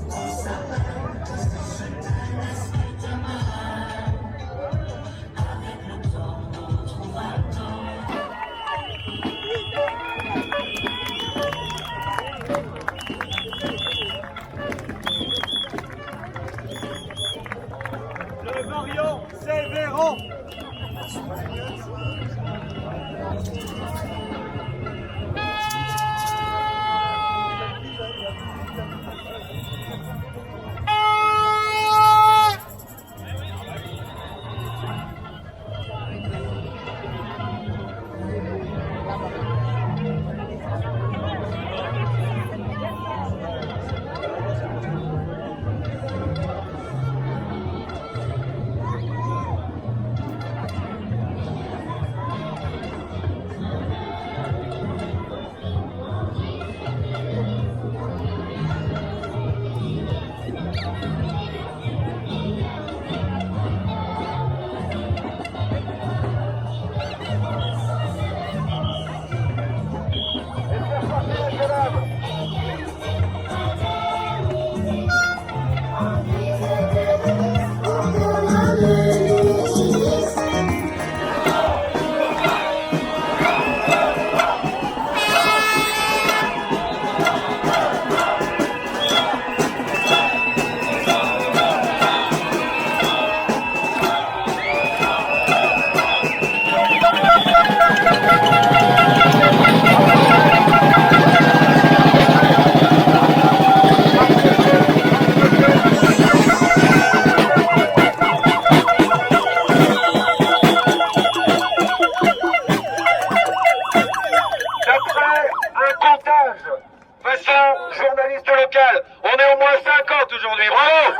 Le variant, c'est Véran. Façon journaliste local, on est au moins 50 aujourd'hui, bravo!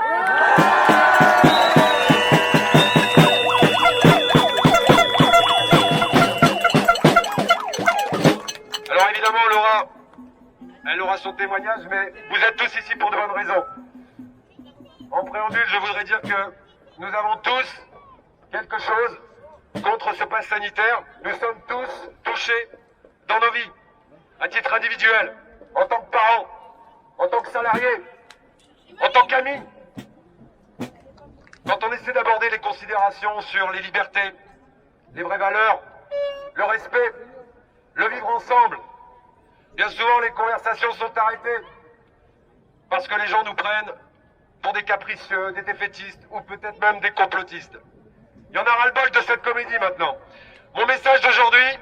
Alors évidemment, elle aura son témoignage, mais vous êtes tous ici pour de bonnes raisons. En préambule, je voudrais dire que nous avons tous quelque chose contre ce pass sanitaire. Nous sommes tous touchés dans nos vies, à titre individuel, en tant que parents, en tant que salariés, en tant qu'amis. Quand on essaie d'aborder les considérations sur les libertés, les vraies valeurs, le respect, le vivre ensemble, bien souvent les conversations sont arrêtées parce que les gens nous prennent pour des capricieux, des défaitistes ou peut-être même des complotistes. Il y en a ras-le-bol de cette comédie maintenant. Mon message d'aujourd'hui,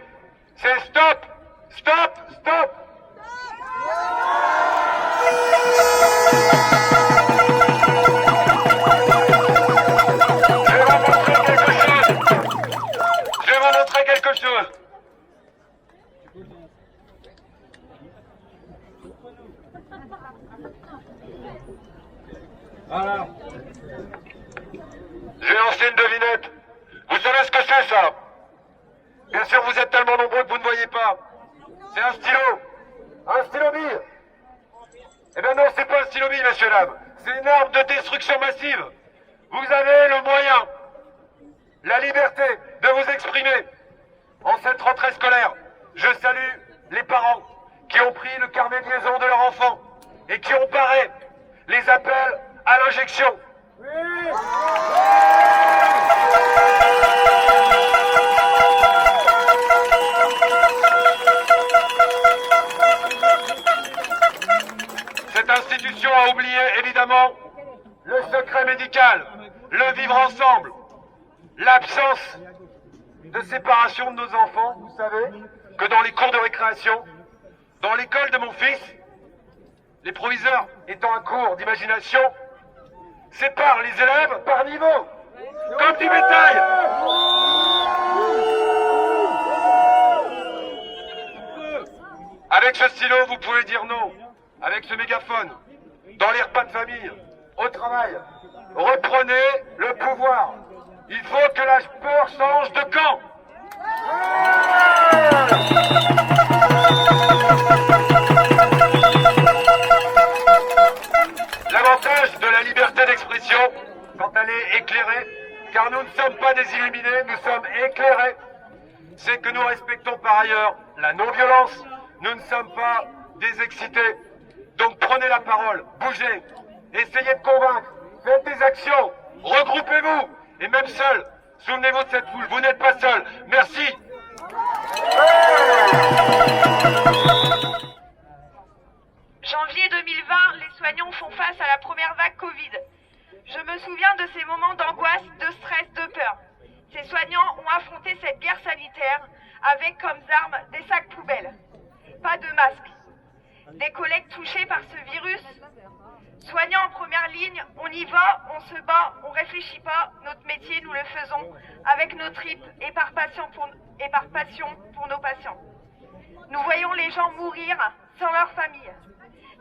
c'est stop! Stop! Stop! Je vais vous montrer quelque chose. Voilà. Je vais lancer une devinette. Vous savez ce que c'est, ça? Bien sûr, vous êtes tellement nombreux que vous ne voyez pas. C'est un stylo. Un stylo bille. Eh bien non, c'est pas un stylo bille, messieurs, dames. C'est une arme de destruction massive. Vous avez le moyen, la liberté de vous exprimer. En cette rentrée scolaire, je salue les parents qui ont pris le carnet de liaison de leur enfant et qui ont paré les appels à l'injection. Cette institution a oublié, évidemment, le secret médical, le vivre ensemble, l'absence de séparation de nos enfants. Vous savez que dans les cours de récréation, dans l'école de mon fils, les proviseurs étant un cours d'imagination, séparent les élèves par niveau, comme du bétail. Avec ce stylo, vous pouvez dire non. Avec ce mégaphone, dans les repas de famille, au travail, reprenez le pouvoir. Il faut que la peur change de camp. L'avantage de la liberté d'expression, quand elle est éclairée, car nous ne sommes pas des illuminés, nous sommes éclairés, c'est que nous respectons par ailleurs la non-violence, nous ne sommes pas des excités. Donc prenez la parole, bougez, essayez de convaincre, faites des actions, regroupez-vous, et même seul, souvenez-vous de cette foule, vous n'êtes pas seul. Merci. Janvier 2020, les soignants font face à la première vague Covid. Je me souviens de ces moments d'angoisse, de stress, de peur. Ces soignants ont affronté cette guerre sanitaire avec comme armes des sacs poubelles. Pas de masques. Des collègues touchés par ce virus. Soignants en première ligne, on y va, on se bat, on réfléchit pas. Notre métier, nous le faisons avec nos tripes et par passion pour nos patients. Nous voyons les gens mourir sans leur famille.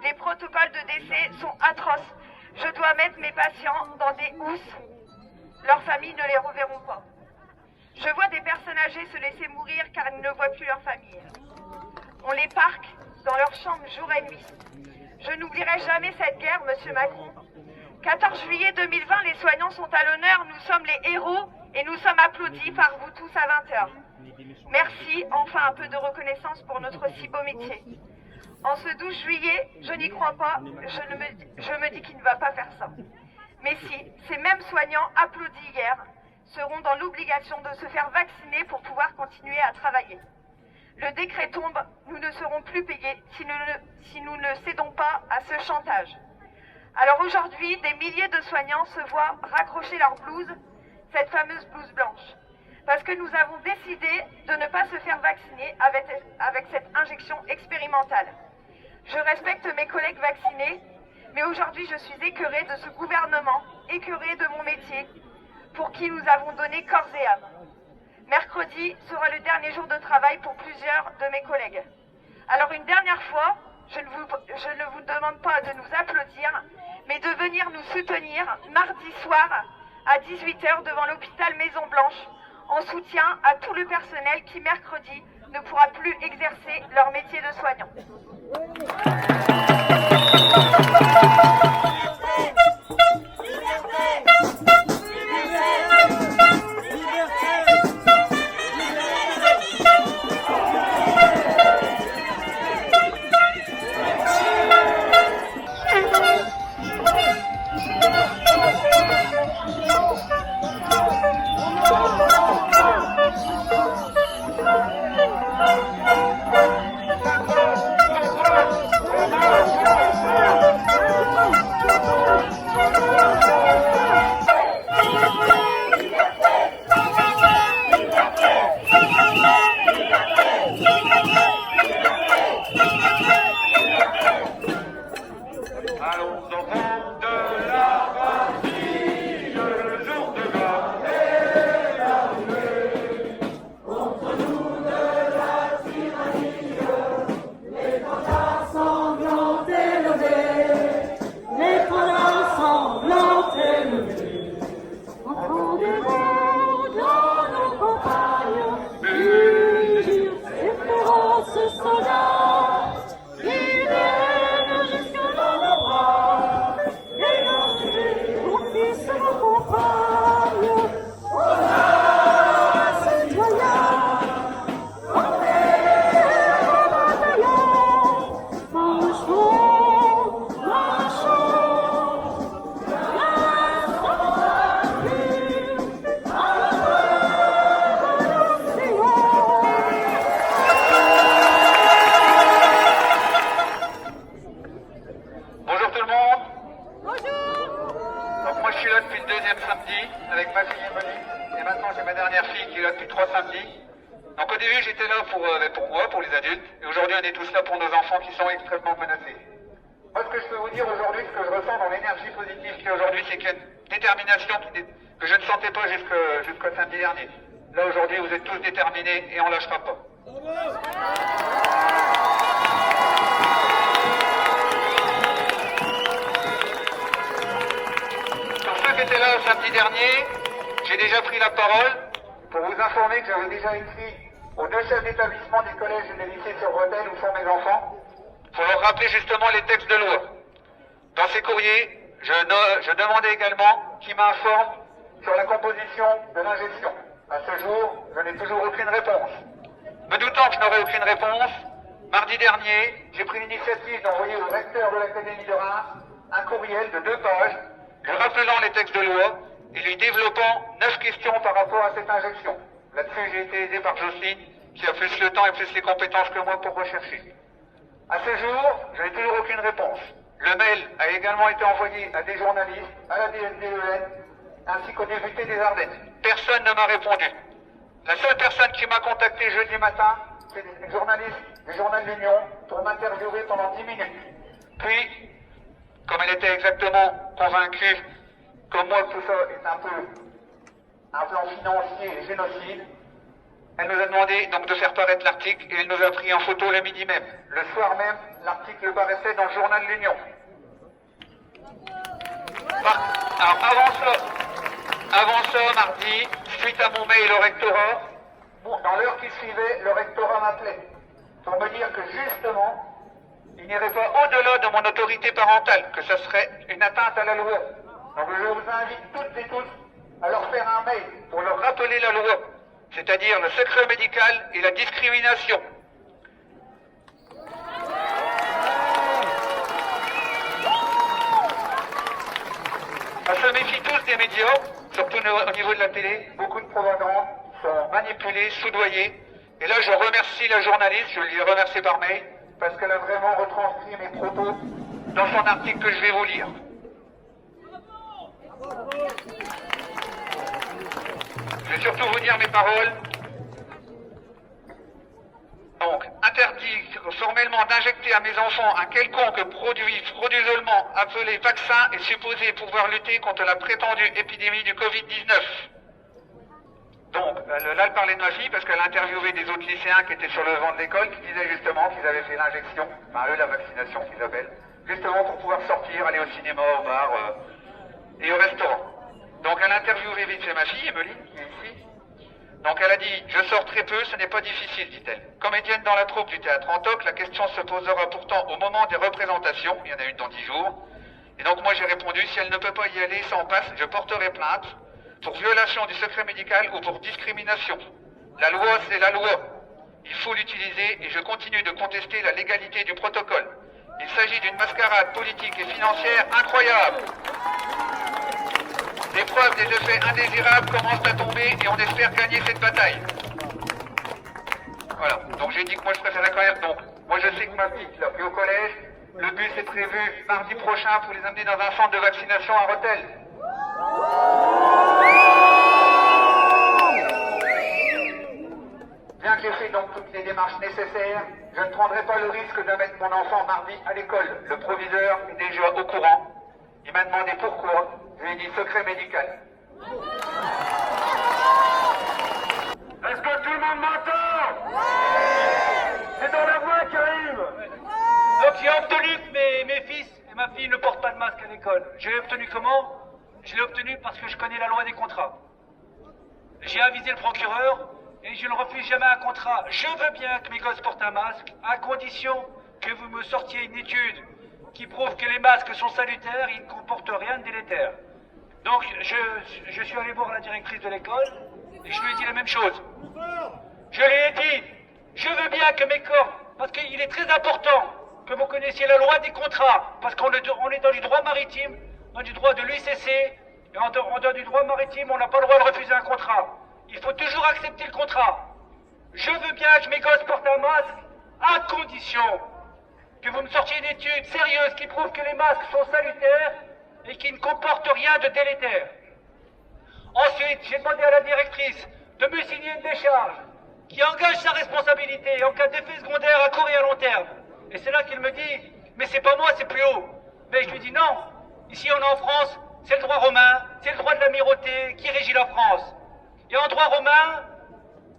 Les protocoles de décès sont atroces. Je dois mettre mes patients dans des housses. Leurs familles ne les reverront pas. Je vois des personnes âgées se laisser mourir car ils ne voient plus leur famille. On les parque dans leurs chambres jour et nuit. Je n'oublierai jamais cette guerre, Monsieur Macron. 14 juillet 2020, les soignants sont à l'honneur, nous sommes les héros et nous sommes applaudis par vous tous à 20h. Merci, enfin un peu de reconnaissance pour notre si beau métier. En ce 12 juillet, je n'y crois pas, je me dis qu'il ne va pas faire ça. Mais si, ces mêmes soignants applaudis hier seront dans l'obligation de se faire vacciner pour pouvoir continuer à travailler. Le décret tombe, nous ne serons plus payés si nous ne cédons pas à ce chantage. Alors aujourd'hui, des milliers de soignants se voient raccrocher leur blouse, cette fameuse blouse blanche, parce que nous avons décidé de ne pas se faire vacciner avec cette injection expérimentale. Je respecte mes collègues vaccinés, mais aujourd'hui je suis écœurée de ce gouvernement, écœurée de mon métier, pour qui nous avons donné corps et âme. Mercredi sera le dernier jour de travail pour plusieurs de mes collègues. Alors une dernière fois, je ne vous demande pas de nous applaudir, mais de venir nous soutenir mardi soir à 18h devant l'hôpital Maison Blanche, en soutien à tout le personnel qui mercredi ne pourra plus exercer leur métier de soignant. Allons enfants de la patrie, le jour de gloire est arrivé. Contre nous de la tyrannie, les pandas sanglants élevés, les pandas sanglants élevés. Enfants du monde, dans nos campagnes, unir ces féroces soldats, qui viennent jusqu'à nos bras, et danser pour fils nos compagnes. Honneur, citoyens, entrez au bataillon, marchons, marchons, l'instant Bonjour tout le monde. Bonjour. Donc moi je suis là depuis le deuxième samedi avec ma fille Emily et maintenant j'ai ma dernière fille qui est là depuis 3 samedis. Donc au début j'étais là pour moi, pour les adultes, et aujourd'hui on est tous là pour nos enfants qui sont extrêmement menacés. Moi ce que je peux vous dire aujourd'hui, ce que je ressens dans l'énergie positive qu'il y a aujourd'hui, c'est qu'il y a une détermination que je ne sentais pas jusqu'au samedi dernier. Là aujourd'hui vous êtes tous déterminés et on ne lâchera pas. Pour ceux qui étaient là samedi dernier, j'ai déjà pris la parole pour vous informer que j'avais déjà écrit aux 2 chefs d'établissement du collège et des lycées sur Bretelle où sont mes enfants, pour leur rappeler justement les textes de loi. Dans ces courriers, je demandais également qu'ils m'informent sur la composition de l'ingestion. À ce jour, je n'ai toujours aucune réponse. Me doutant que je n'aurai aucune réponse, mardi dernier, j'ai pris l'initiative d'envoyer au recteur de l'Académie de Reims un courriel de 2 pages lui rappelant les textes de loi et lui développant 9 questions par rapport à cette injection. Là-dessus, j'ai été aidé par Jocelyne, qui a plus le temps et plus les compétences que moi pour rechercher. À ce jour, je n'ai toujours aucune réponse. Le mail a également été envoyé à des journalistes, à la DSDEN, ainsi qu'aux députés des Ardennes. Personne ne m'a répondu. La seule personne qui m'a contacté jeudi matin, c'est des journalistes du Journal de l'Union pour m'interviewer pendant 10 minutes. Puis, comme elle était exactement convaincue, comme moi, que tout ça est un peu un plan financier et génocide, elle nous a demandé donc de faire paraître l'article et elle nous a pris en photo le midi même. Le soir même, l'article paraissait dans le Journal de l'Union. Alors avant ça, mardi, suite à mon mail au rectorat, dans l'heure qui suivait, le rectorat m'appelait pour me dire que justement, il n'irait pas au-delà de mon autorité parentale, que ça serait une atteinte à la loi. Donc je vous invite toutes et tous à leur faire un mail pour leur rappeler la loi, c'est-à-dire le secret médical et la discrimination. On se méfie tous des médias, surtout au niveau de la télé. Beaucoup de propagande sont manipulés, soudoyés. Et là, je remercie la journaliste, je l'ai remerciée par mail, parce qu'elle a vraiment retranscrit mes propos dans son article que je vais vous lire. Je vais surtout vous dire mes paroles. Donc, interdit formellement d'injecter à mes enfants un quelconque produit frauduleusement appelé vaccin et supposé pouvoir lutter contre la prétendue épidémie du Covid-19. Donc, là, elle parlait de ma fille parce qu'elle interviewait des autres lycéens qui étaient sur le banc de l'école qui disaient justement qu'ils avaient fait l'injection, enfin eux la vaccination qu'ils appellent, justement pour pouvoir sortir, aller au cinéma, au bar et au restaurant. Donc elle interviewait vite fait ma fille, Emeline, qui est ici. Donc elle a dit, je sors très peu, ce n'est pas difficile, dit-elle. Comédienne dans la troupe du théâtre Antoc, la question se posera pourtant au moment des représentations, il y en a une dans 10 jours. Et donc moi j'ai répondu, si elle ne peut pas y aller sans passe, je porterai plainte pour violation du secret médical ou pour discrimination. La loi, c'est la loi. Il faut l'utiliser et je continue de contester la légalité du protocole. Il s'agit d'une mascarade politique et financière incroyable. Les preuves des effets indésirables commencent à tomber et on espère gagner cette bataille. Voilà, donc j'ai dit que moi je préférais quand même. Donc, moi je sais que ma petite, là, puis au collège, le bus est prévu mardi prochain pour les amener dans un centre de vaccination à Rethel. Bien que j'ai fait donc toutes les démarches nécessaires, je ne prendrai pas le risque de mettre mon enfant mardi à l'école. Le proviseur est déjà au courant. Il m'a demandé pourquoi. Je lui ai dit secret médical. Est-ce que tout le monde m'entend? C'est dans la voix, Karim. Donc j'ai obtenu que mes fils et ma fille ne portent pas de masque à l'école. Je l'ai obtenu comment? Je l'ai obtenu parce que je connais la loi des contrats. J'ai avisé le procureur et je ne refuse jamais un contrat. Je veux bien que mes gosses portent un masque, à condition que vous me sortiez une étude qui prouve que les masques sont salutaires et ils ne comportent rien de délétère. Donc je suis allé voir la directrice de l'école et je lui ai dit la même chose. Je lui ai dit, je veux bien que mes corps, parce qu'il est très important que vous connaissiez la loi des contrats, parce qu'on est dans du droit maritime, dans du droit de l'UICC, et en dehors du droit maritime, on n'a pas le droit de refuser un contrat. Il faut toujours accepter le contrat. Je veux bien que mes gosses portent un masque, à condition que vous me sortiez une étude sérieuse qui prouve que les masques sont salutaires et qui ne comportent rien de délétère. Ensuite, j'ai demandé à la directrice de me signer une décharge qui engage sa responsabilité en cas d'effet secondaire à court et à long terme. Et c'est là qu'il me dit, mais c'est pas moi, c'est plus haut. Mais je lui dis non, ici on est en France, c'est le droit romain, c'est le droit de l'amirauté qui régit la France. Et en droit romain,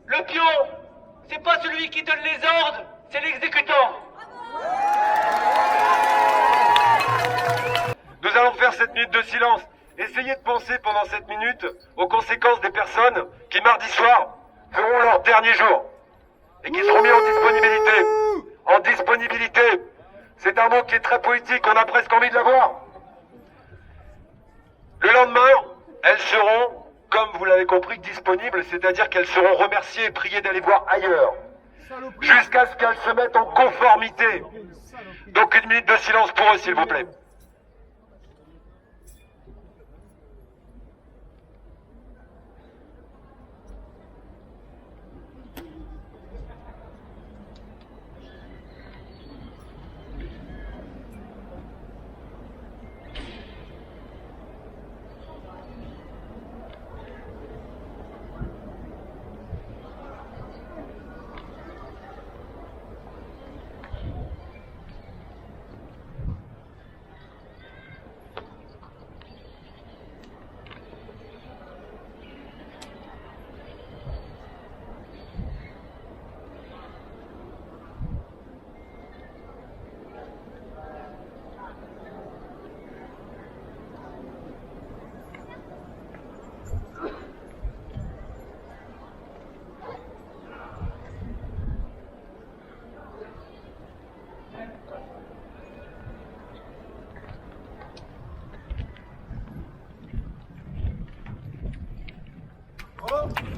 le pion, c'est pas celui qui donne les ordres, c'est l'exécutant. Nous allons faire cette minute de silence. Essayez de penser pendant cette minute aux conséquences des personnes qui, mardi soir, feront leur dernier jour et qui seront mis en disponibilité. En disponibilité, c'est un mot qui est très politique, on a presque envie de l'avoir. Le lendemain, elles seront, comme vous l'avez compris, disponibles, c'est-à-dire qu'elles seront remerciées et priées d'aller voir ailleurs, jusqu'à ce qu'elles se mettent en conformité. Donc une minute de silence pour eux, s'il vous plaît.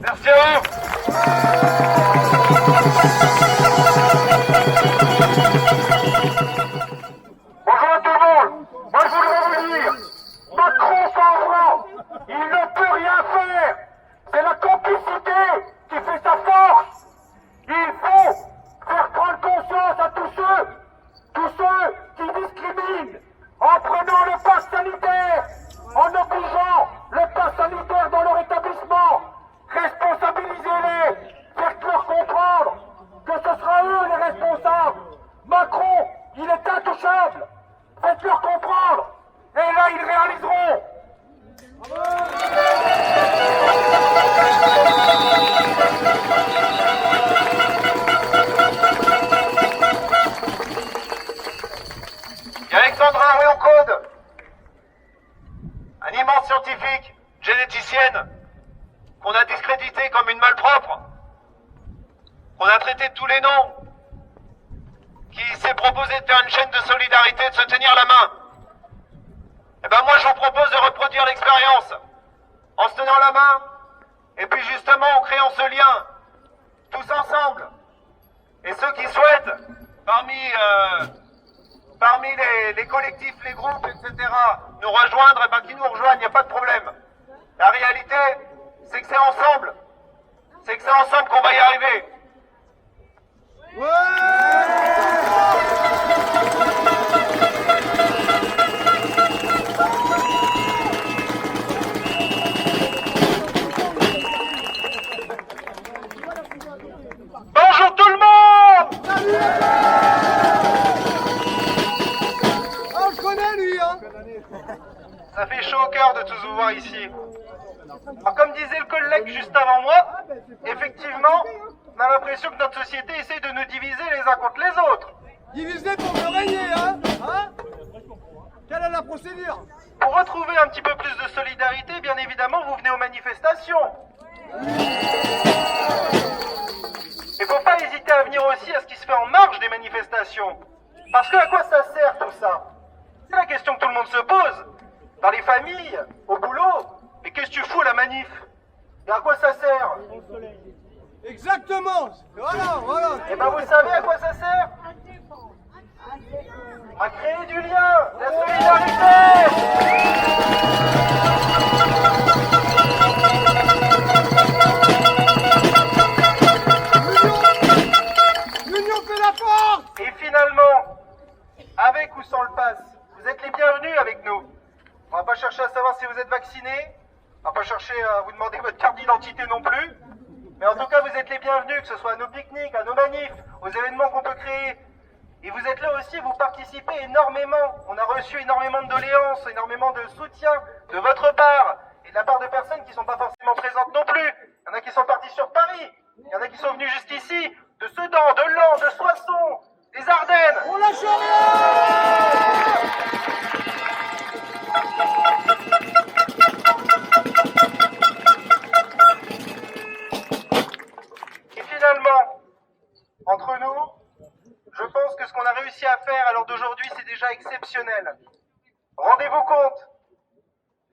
Merci à vous. Bonjour à tout le monde. Moi, je voudrais vous dire, Macron sans voix, il ne peut rien faire. C'est la complicité qui fait sa force. Il faut faire prendre conscience à tous ceux qui discriminent, en prenant le pass sanitaire, en obligeant le pass sanitaire dans leur établissement. Responsabilisez-les, faites-leur comprendre que ce sera eux les responsables. Macron, il est intouchable. Faites-leur comprendre. Et là, ils réaliseront. Il y a Alexandra Réaucaude, un immense scientifique, généticienne, qu'on a discrédité comme une malpropre, qu'on a traité de tous les noms, qui s'est proposé de faire une chaîne de solidarité, de se tenir la main. Eh ben moi je vous propose de reproduire l'expérience, en se tenant la main, et puis justement en créant ce lien, tous ensemble. Et ceux qui souhaitent, parmi les collectifs, les groupes, etc., nous rejoindre, eh ben qui nous rejoignent, il n'y a pas de problème. La réalité, c'est que c'est ensemble. C'est que c'est ensemble qu'on va y arriver. Bonjour tout le monde! On le connaît lui, hein. Ça fait chaud au cœur de tous vous voir ici. Alors, comme disait le collègue juste avant moi, effectivement, on a l'impression que notre société essaie de nous diviser les uns contre les autres. Divisé pour mieux régner, hein. Quelle est la procédure? Pour retrouver un petit peu plus de solidarité, bien évidemment, vous venez aux manifestations. Il ne faut pas hésiter à venir aussi à ce qui se fait en marge des manifestations. Parce que à quoi ça sert tout ça? C'est la question que tout le monde se pose. Dans les familles, au boulot, mais qu'est-ce que tu fous à la manif? Et à quoi ça sert? Exactement. Voilà. Et ben vous savez à quoi ça sert? À créer du lien, de la solidarité. L'union fait la force. Et finalement, avec ou sans le pass, vous êtes les bienvenus avec nous. On va pas chercher à savoir si vous êtes vaccinés, on va pas chercher à vous demander votre carte d'identité non plus. Mais en tout cas, vous êtes les bienvenus, que ce soit à nos pique-niques, à nos manifs, aux événements qu'on peut créer. Et vous êtes là aussi, vous participez énormément. On a reçu énormément de doléances, énormément de soutien de votre part. Et de la part de personnes qui ne sont pas forcément présentes non plus. Il y en a qui sont partis sur Paris. Il y en a qui sont venus juste ici, de Sedan, de Laon, de Soissons, des Ardennes. On lâche rien. Et finalement, entre nous, je pense que ce qu'on a réussi à faire à l'heure d'aujourd'hui, c'est déjà exceptionnel. Rendez-vous compte,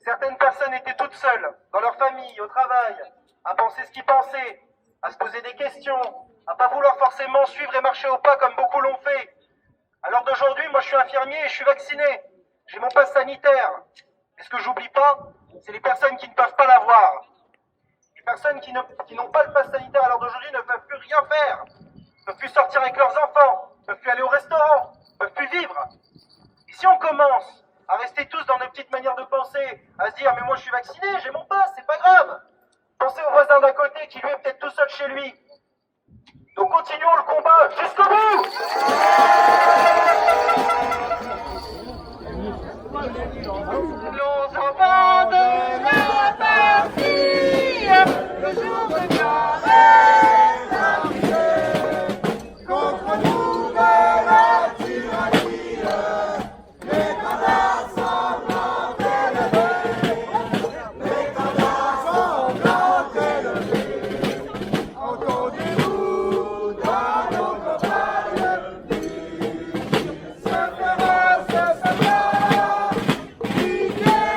certaines personnes étaient toutes seules, dans leur famille, au travail, à penser ce qu'ils pensaient, à se poser des questions, à pas vouloir forcément suivre et marcher au pas comme beaucoup l'ont fait. À l'heure d'aujourd'hui, moi je suis infirmier et je suis vacciné. J'ai mon passe sanitaire. Et ce que j'oublie pas, c'est les personnes qui ne peuvent pas l'avoir. Les personnes qui n'ont pas le passe sanitaire à l'heure d'aujourd'hui ne peuvent plus rien faire. Ne peuvent plus sortir avec leurs enfants, ne peuvent plus aller au restaurant, ne peuvent plus vivre. Et si on commence à rester tous dans nos petites manières de penser, à se dire mais moi je suis vacciné, j'ai mon passe, c'est pas grave. Pensez au voisin d'à côté qui lui est peut-être tout seul chez lui. Donc continuons le combat jusqu'au bout. Nos enfants de la patrie, le jour de gloire est arrivé. Contre nous de la tyrannie, les canards sanglants élevés, les canards sanglants élevés. Entendez-vous dans nos campagnes dire ce féroce soldat qui guette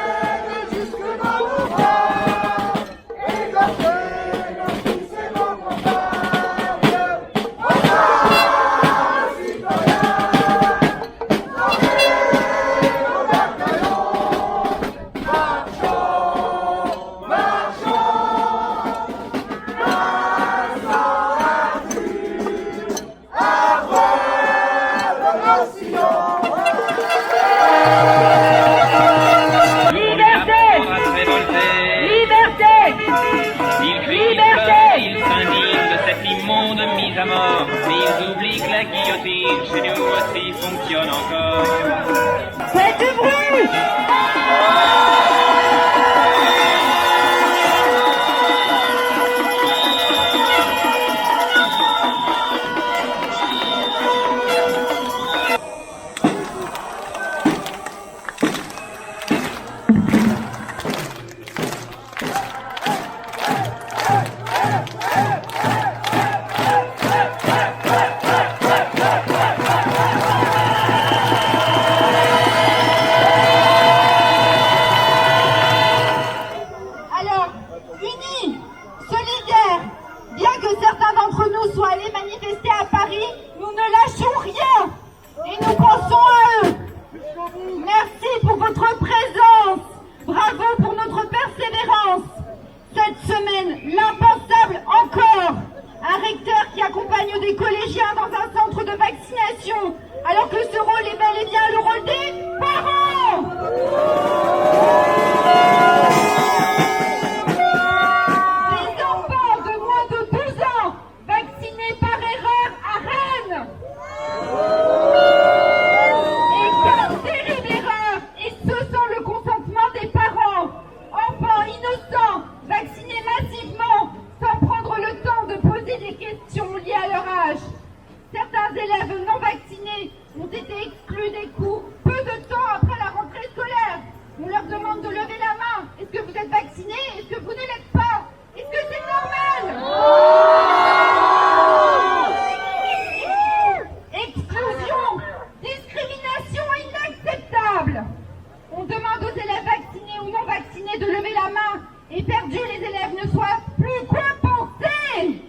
fonctionne encore. Faites du bruit! Alors, unis, solidaires, bien que certains d'entre nous soient allés manifester à Paris, nous ne lâchons rien et nous pensons à eux. Merci pour votre présence, bravo pour notre persévérance. Cette semaine, l'impensable encore, un recteur qui accompagne des collégiens dans un centre de vaccination, alors que ce rôle est bel et bien le rôle des parents. Des enfants de moins de 12 ans vaccinés par erreur à Rennes. Et quelle terrible erreur! Et ce sans le consentement des parents. Enfants innocents, vaccinés massivement, sans prendre le temps de poser des questions liées à leur âge. Certains élèves non vaccinés ont été exclus des cours peu de temps après la rentrée scolaire. On leur demande de lever la main. Est-ce que vous êtes vacciné? Est-ce que vous ne l'êtes pas? Est-ce que c'est normal? Exclusion, discrimination inacceptable. On demande aux élèves vaccinés ou non vaccinés de lever la main et perdu les élèves ne soient plus quoi penser.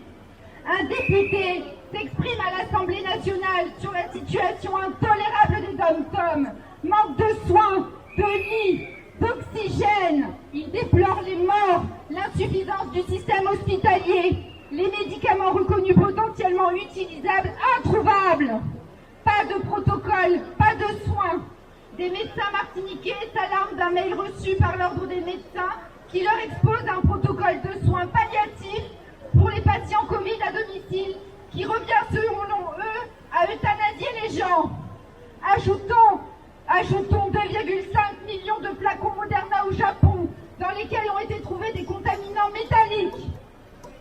Un député s'exprime à l'Assemblée nationale sur la situation intolérable des dom-toms. Manque de soins, de lits, d'oxygène. Il déplore les morts, l'insuffisance du système hospitalier, les médicaments reconnus potentiellement utilisables, introuvables. Pas de protocole, pas de soins. Des médecins martiniquais s'alarment d'un mail reçu par l'ordre des médecins qui leur expose un protocole de soins palliatifs pour les patients Covid à domicile, qui revient selon eux à euthanasier les gens. Ajoutons 2,5 millions de flacons Moderna au Japon, dans lesquels ont été trouvés des contaminants métalliques.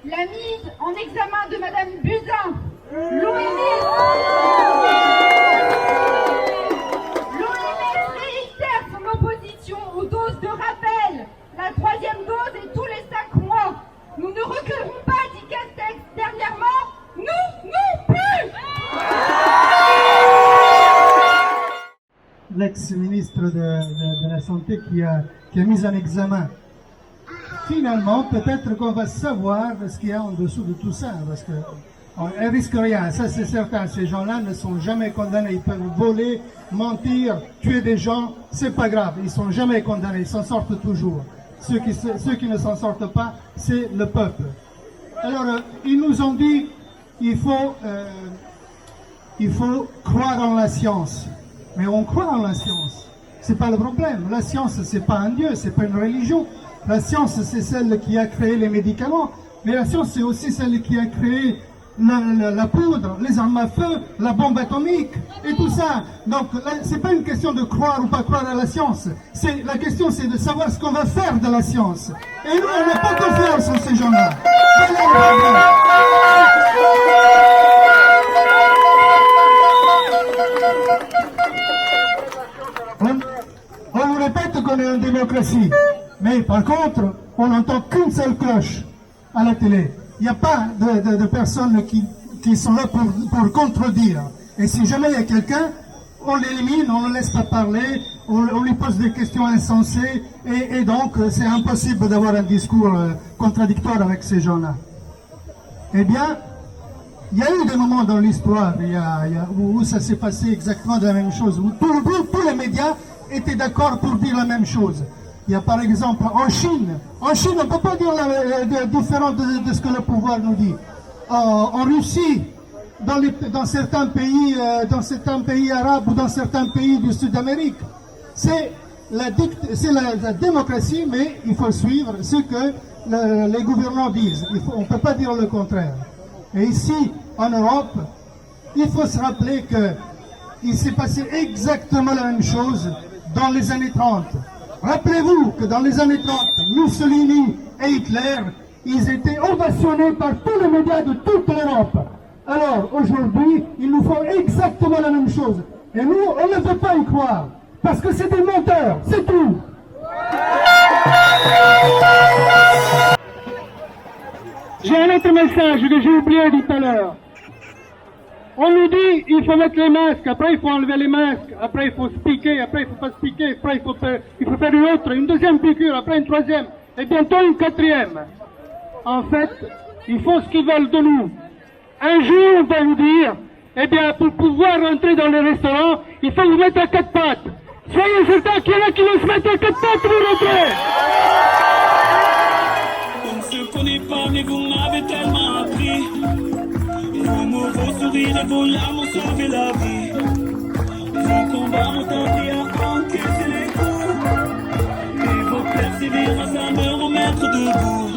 La mise en examen de Madame Buzyn, l'OMS réitère son opposition aux doses de rappel. La 3e dose est tous les 5 mois. Nous ne reculerons pas, dit Castex dernièrement. Nous non plus. L'ex-ministre de la Santé qui a mis en examen. Finalement, peut-être qu'on va savoir ce qu'il y a en dessous de tout ça, parce qu'on ne risque rien, ça c'est certain. Ces gens-là ne sont jamais condamnés, ils peuvent voler, mentir, tuer des gens, c'est pas grave, ils sont jamais condamnés, ils s'en sortent toujours. Ceux qui ne s'en sortent pas, c'est le peuple. Alors, ils nous ont dit, il faut croire en la science. Mais on croit en la science. C'est pas le problème. La science, c'est pas un dieu, c'est pas une religion. La science, c'est celle qui a créé les médicaments. Mais la science, c'est aussi celle qui a créé la poudre, les armes à feu, la bombe atomique et tout ça. Donc, c'est pas une question de croire ou pas croire à la science. La question, c'est de savoir ce qu'on va faire de la science. Et nous, on n'a pas confiance en ces gens-là. Voilà le problème. On nous répète qu'on est en démocratie, mais par contre, on n'entend qu'une seule cloche à la télé. Il n'y a pas de personnes qui sont là pour contredire. Et si jamais il y a quelqu'un, on l'élimine, on ne le laisse pas parler, on lui pose des questions insensées, et donc c'est impossible d'avoir un discours contradictoire avec ces gens-là. Eh bien, il y a eu des moments dans l'histoire où ça s'est passé exactement de la même chose, où tous les médias étaient d'accord pour dire la même chose. Il y a par exemple en Chine, on ne peut pas dire différent de ce que le pouvoir nous dit. En Russie, dans certains pays arabes ou dans certains pays du Sud-Amérique, c'est la démocratie, mais il faut suivre ce que les gouvernants disent. On ne peut pas dire le contraire. Et ici, en Europe, il faut se rappeler que il s'est passé exactement la même chose dans les années 30. Rappelez-vous que dans les années 30, Mussolini et Hitler, ils étaient ovationnés par tous les médias de toute l'Europe. Alors aujourd'hui, ils nous font exactement la même chose. Et nous, on ne veut pas y croire, parce que c'est des menteurs, c'est tout. J'ai un autre message que j'ai oublié tout à l'heure. On nous dit il faut mettre les masques, après il faut enlever les masques, après il faut se piquer, après il faut pas se piquer, après il faut faire une deuxième piqûre, après une troisième, et bientôt une quatrième. En fait, ils font ce qu'ils veulent de nous. Un jour, on va vous dire, eh bien, pour pouvoir rentrer dans les restaurants, il faut vous mettre à quatre pattes. Soyez certains qu'il y en a qui vont se mettre à quatre pattes pour rentrer. On ne se connaît pas, mais vous m'avez tellement appris. Vos sourires et vos larmes ont sauvé la vie. Vos combats m'ont appris à encaisser les coups. Et vos persévérances à me remettre debout.